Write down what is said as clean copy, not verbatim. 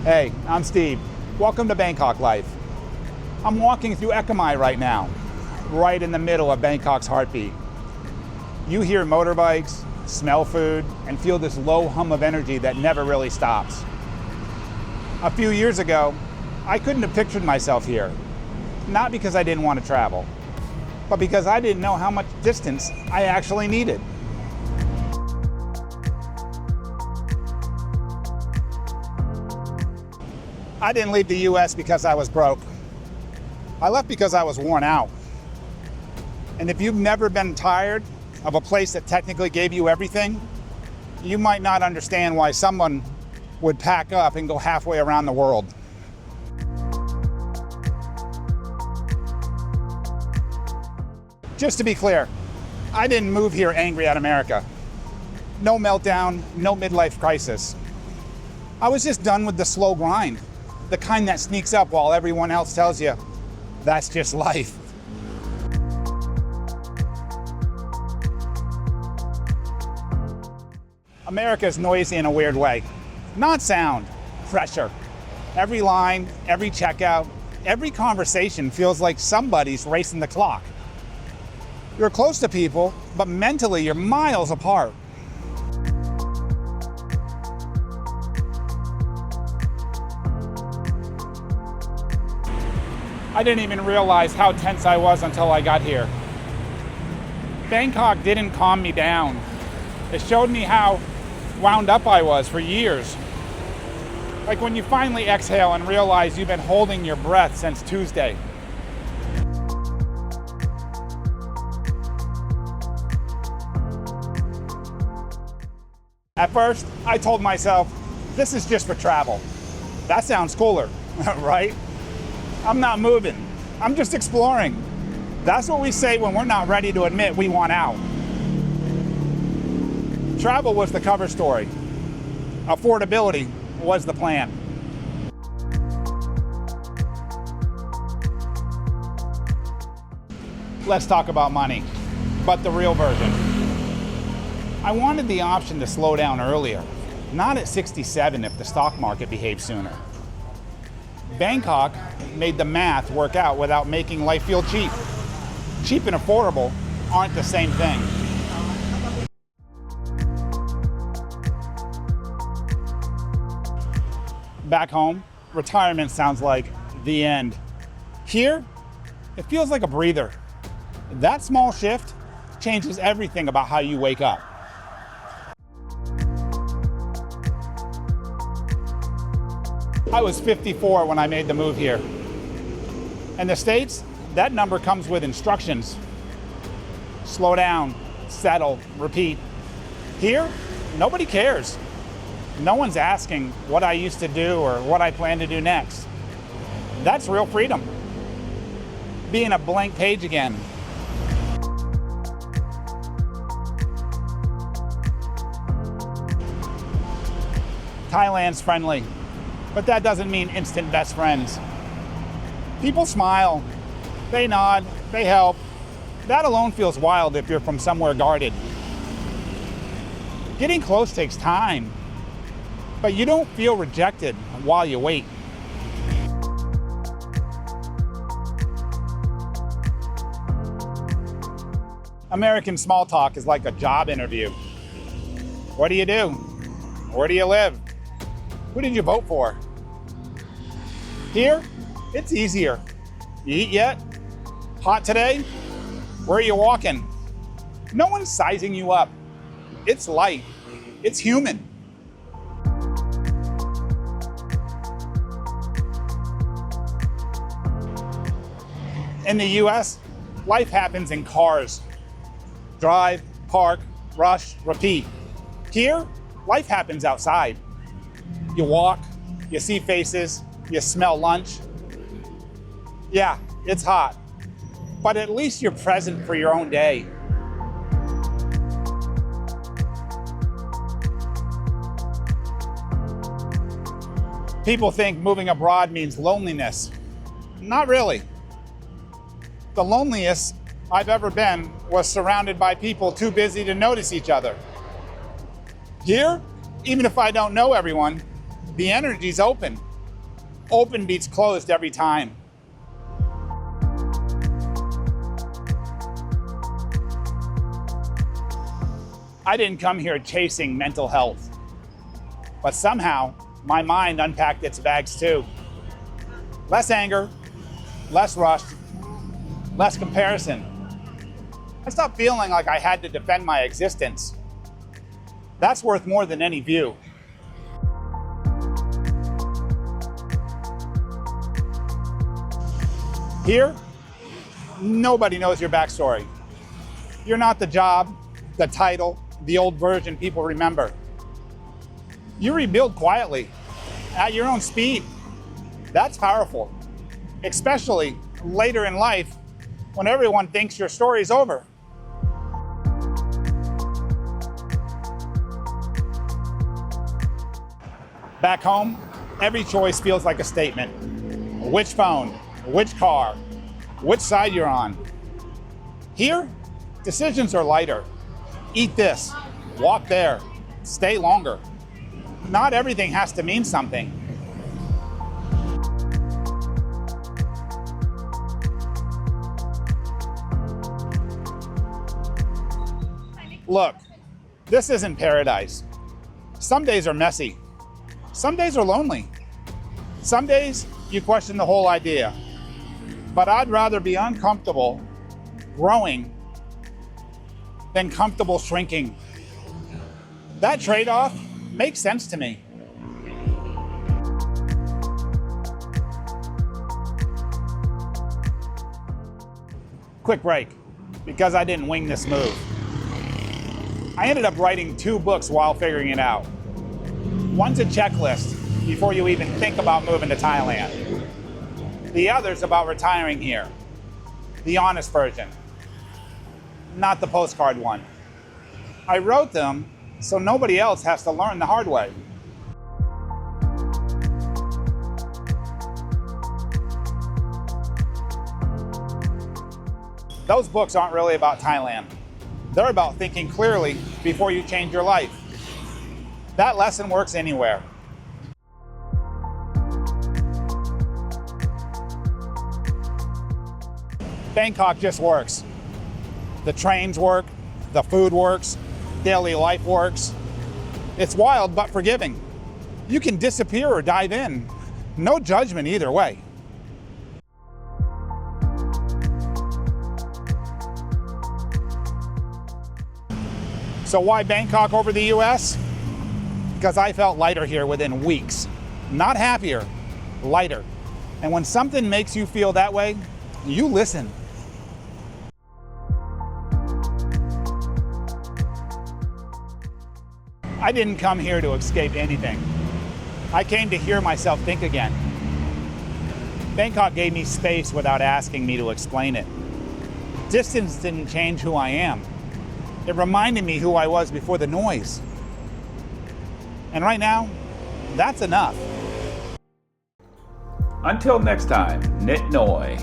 Hey, I'm Steve. Welcome to Bangkok Life. I'm walking through Ekamai right now, right in the middle of Bangkok's heartbeat. You hear motorbikes, smell food, and feel this low hum of energy that never really stops. A few years ago, I couldn't have pictured myself here, not because I didn't want to travel, but because I didn't know how much distance I actually needed. I didn't leave the US because I was broke. I left because I was worn out. And if you've never been tired of a place that technically gave you everything, you might not understand why someone would pack up and go halfway around the world. Just to be clear, I didn't move here angry at America. No meltdown, no midlife crisis. I was just done with the slow grind, the kind that sneaks up while everyone else tells you, that's just life. America is noisy in a weird way. Not sound, pressure. Every line, every checkout, every conversation feels like somebody's racing the clock. You're close to people, but mentally you're miles apart. I didn't even realize how tense I was until I got here. Bangkok didn't calm me down. It showed me how wound up I was for years. Like when you finally exhale and realize you've been holding your breath since Tuesday. At first, I told myself, this is just for travel. That sounds cooler, right? I'm not moving. I'm just exploring. That's what we say when we're not ready to admit we want out. Travel was the cover story. Affordability was the plan. Let's talk about money, but the real version. I wanted the option to slow down earlier, not at 67 if the stock market behaved sooner. Bangkok made the math work out without making life feel cheap. Cheap and affordable aren't the same thing. Back home, retirement sounds like the end. Here, it feels like a breather. That small shift changes everything about how you wake up. I was 54 when I made the move here. In the States, that number comes with instructions. Slow down, settle, repeat. Here, nobody cares. No one's asking what I used to do or what I plan to do next. That's real freedom. Being a blank page again. Thailand's friendly, but that doesn't mean instant best friends. People smile, they nod, they help. That alone feels wild if you're from somewhere guarded. Getting close takes time, but you don't feel rejected while you wait. American small talk is like a job interview. What do you do? Where do you live? Who did you vote for? Here, it's easier. You eat yet? Hot today? Where are you walking? No one's sizing you up. It's light. It's human. In the US, life happens in cars. Drive, park, rush, repeat. Here, life happens outside. You walk, you see faces, you smell lunch. Yeah, it's hot, but at least you're present for your own day. People think moving abroad means loneliness. Not really. The loneliest I've ever been was surrounded by people too busy to notice each other. Here, even if I don't know everyone, the energy's open. Open beats closed every time. I didn't come here chasing mental health, but somehow my mind unpacked its bags too. Less anger, less rush, less comparison. I stopped feeling like I had to defend my existence. That's worth more than any view. Here, nobody knows your backstory. You're not the job, the title, the old version people remember. You rebuild quietly, at your own speed. That's powerful, especially later in life when everyone thinks your story's over. Back home, every choice feels like a statement. Which phone, which car, which side you're on. Here, decisions are lighter. Eat this, walk there, stay longer. Not everything has to mean something. Look, this isn't paradise. Some days are messy. Some days are lonely. Some days you question the whole idea. But I'd rather be uncomfortable growing than comfortable shrinking. That trade-off makes sense to me. Quick break, because I didn't wing this move. I ended up writing 2 books while figuring it out. One's a checklist before you even think about moving to Thailand. The other's about retiring here. The honest version, not the postcard one. I wrote them so nobody else has to learn the hard way. Those books aren't really about Thailand. They're about thinking clearly before you change your life. That lesson works anywhere. Bangkok just works. The trains work, the food works, daily life works. It's wild but forgiving. You can disappear or dive in. No judgment either way. So why Bangkok over the US? Because I felt lighter here within weeks. Not happier, lighter. And when something makes you feel that way, you listen. I didn't come here to escape anything. I came to hear myself think again. Bangkok gave me space without asking me to explain it. Distance didn't change who I am. It reminded me who I was before the noise. And right now, that's enough. Until next time, Nit Noi.